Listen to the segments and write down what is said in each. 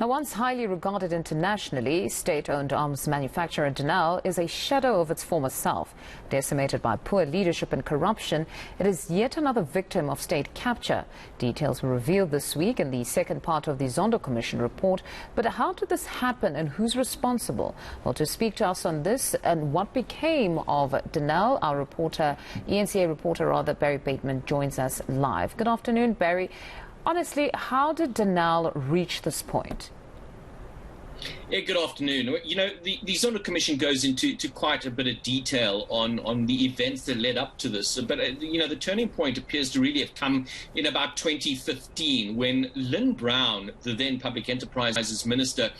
Now, once highly regarded internationally, state-owned arms manufacturer Denel is a shadow of its former self. Decimated by poor leadership and corruption, it is yet another victim of state capture. Details were revealed this week in the second part of the Zondo Commission report. But how did this happen and who's responsible? Well, to speak to us on this and what became of Denel, our reporter, eNCA reporter Barry Bateman joins us live. Good afternoon, Barry. Honestly, how did Denel reach this point? Yeah, good afternoon. You know, the Zondo Commission goes into quite a bit of detail on the events that led up to this. But, you know, the turning point appears to really have come in about 2015 when Lynn Brown, the then Public Enterprises Minister,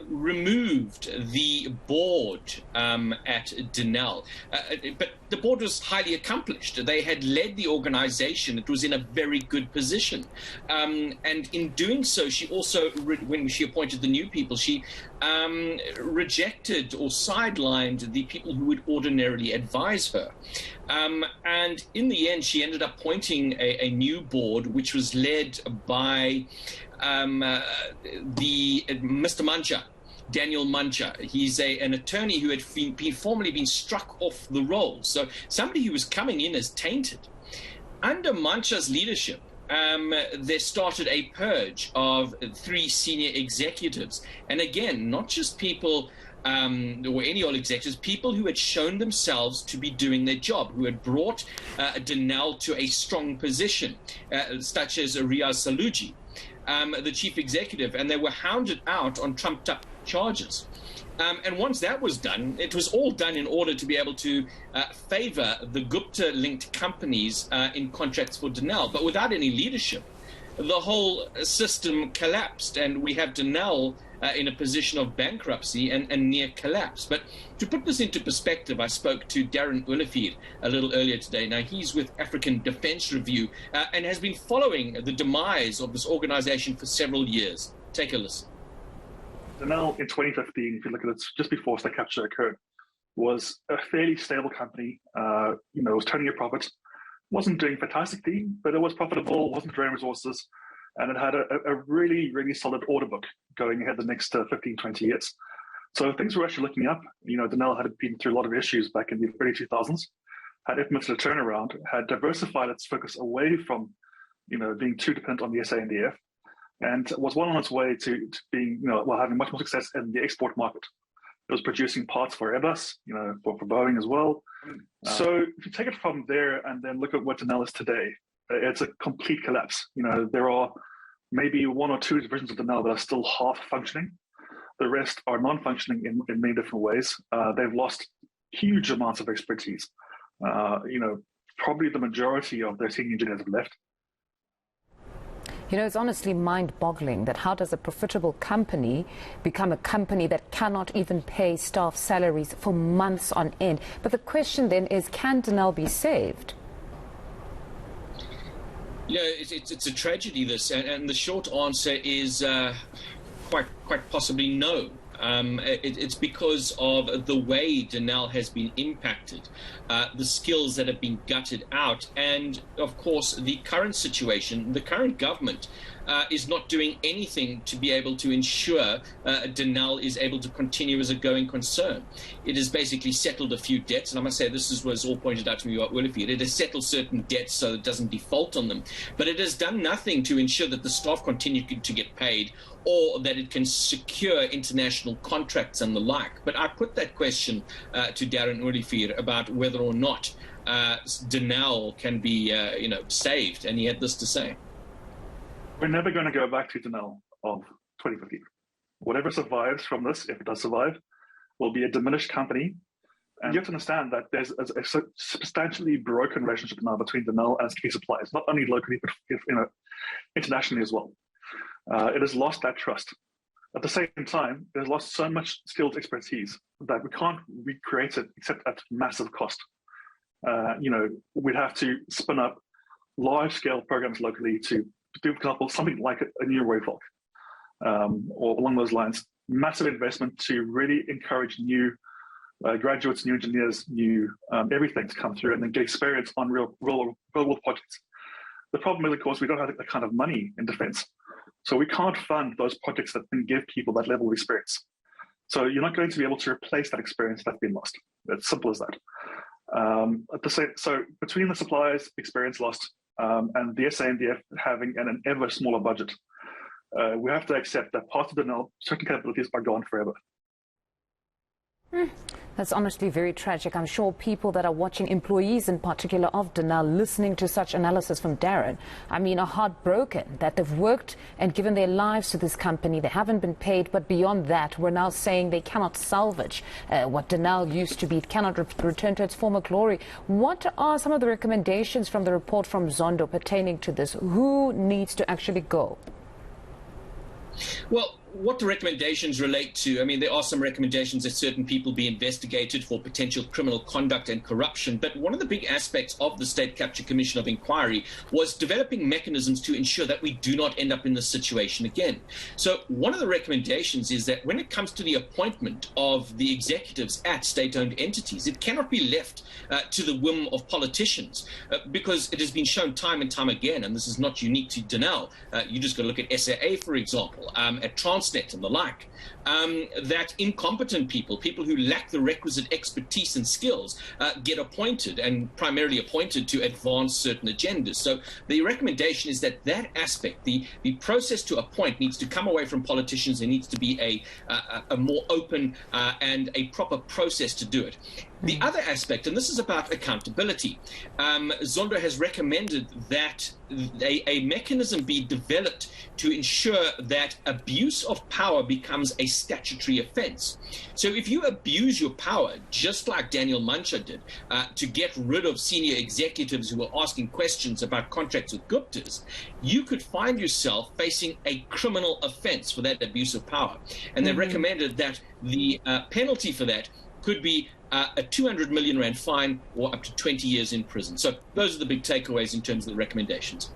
removed the board at Denel. But the board was highly accomplished. They had led the organization. It was in a very good position. And in doing so, she also, when she appointed the new people, she rejected or sidelined the people who would ordinarily advise her. And in the end, she ended up appointing a new board, which was led by Mr. Mancha, Daniel Mancha. He's an attorney who had formerly been struck off the roll. So somebody who was coming in as tainted. Under Mancha's leadership, there started a purge of 3 senior executives. And again, not just people or any old executives, people who had shown themselves to be doing their job, who had brought Denel to a strong position, such as Riaz Saluji, the chief executive, and they were hounded out on trumped-up charges. And once that was done, it was all done in order to be able to favor the Gupta-linked companies in contracts for Denel. But without any leadership, the whole system collapsed, and we have Denel in a position of bankruptcy and near collapse. But to put this into perspective, I spoke to Darren Olivier a little earlier today. Now, he's with African Defence Review and has been following the demise of this organization for several years. Take a listen. Denel in 2015, if you look at it, just before state capture occurred, was a fairly stable company. It was turning a profit, wasn't doing fantastically, but it was profitable, wasn't draining resources, and it had a really, really solid order book going ahead the next 15, 20 years. So things were actually looking up. Denel had been through a lot of issues back in the early 2000s, had implemented a turnaround, had diversified its focus away from, being too dependent on the SANDF, and was well on its way to being, having much more success in the export market. It was producing parts for Airbus, for Boeing as well. So if you take it from there and then look at what Denel is today, it's a complete collapse. There are maybe 1 or 2 divisions of Denel that are still half functioning. The rest are non-functioning in many different ways. They've lost huge amounts of expertise. Probably the majority of their senior engineers have left. It's honestly mind-boggling that how does a profitable company become a company that cannot even pay staff salaries for months on end? But the question then is, can Denel be saved? Yeah, it's a tragedy, this, and the short answer is quite possibly no. It's because of the way Denel has been impacted, the skills that have been gutted out, and of course the current situation. The current government is not doing anything to be able to ensure Denel is able to continue as a going concern. It has basically settled a few debts, and I must say this was all pointed out to me by Olivier. It has settled certain debts so it doesn't default on them, but it has done nothing to ensure that the staff continue to get paid or that it can secure international contracts and the like. But I put that question to Darren Olivier about whether or not Denel can be saved, and he had this to say. We're never going to go back to Denel of 2015. Whatever survives from this, if it does survive, will be a diminished company. And you have to understand that there's a substantially broken relationship now between Denel and its key suppliers, not only locally, but internationally as well. It has lost that trust. At the same time, it has lost so much skilled expertise that we can't recreate it except at massive cost. We'd have to spin up large-scale programs locally to do, for example, something like a new Royfolk, or along those lines. Massive investment to really encourage new graduates, new engineers, new everything to come through and then get experience on real world projects. The problem is, of course, we don't have that kind of money in defense. So we can't fund those projects that can give people that level of experience. So you're not going to be able to replace that experience that's been lost. It's simple as that. So between the suppliers' experience lost and the SANDF having an ever smaller budget, we have to accept that part of Denel, certain capabilities are gone forever. That's honestly very tragic. I'm sure people that are watching, employees in particular of Denel, listening to such analysis from Darren, I mean, are heartbroken that they've worked and given their lives to this company. They haven't been paid, but beyond that, we're now saying they cannot salvage what Denel used to be. It cannot return to its former glory. What are some of the recommendations from the report from Zondo pertaining to this? Who needs to actually go? Well, what the recommendations relate to, I mean, there are some recommendations that certain people be investigated for potential criminal conduct and corruption. But one of the big aspects of the State Capture Commission of Inquiry was developing mechanisms to ensure that we do not end up in this situation again. So one of the recommendations is that when it comes to the appointment of the executives at state-owned entities, it cannot be left to the whim of politicians because it has been shown time and time again, and this is not unique to Denel. You just got to look at SAA, for example, at Transnet and the like, that incompetent people who lack the requisite expertise and skills get appointed, and primarily appointed to advance certain agendas. So the recommendation is that that aspect, the process to appoint, needs to come away from politicians. There needs to be a more open and a proper process to do it. The other aspect, and this is about accountability, Zondo has recommended that a mechanism be developed to ensure that abuse of power becomes a statutory offence. So if you abuse your power, just like Daniel Muncher did, to get rid of senior executives who were asking questions about contracts with Guptas, you could find yourself facing a criminal offence for that abuse of power. And they recommended that the penalty for that could be a 200 million rand fine or up to 20 years in prison. So those are the big takeaways in terms of the recommendations.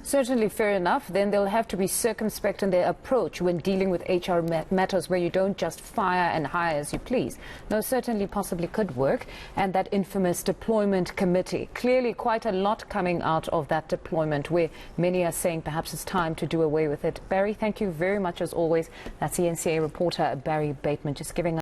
Certainly fair enough. Then they'll have to be circumspect in their approach when dealing with HR matters where you don't just fire and hire as you please. No, certainly possibly could work. And that infamous deployment committee, clearly quite a lot coming out of that deployment where many are saying perhaps it's time to do away with it. Barry, thank you very much as always. That's eNCA reporter Barry Bateman just giving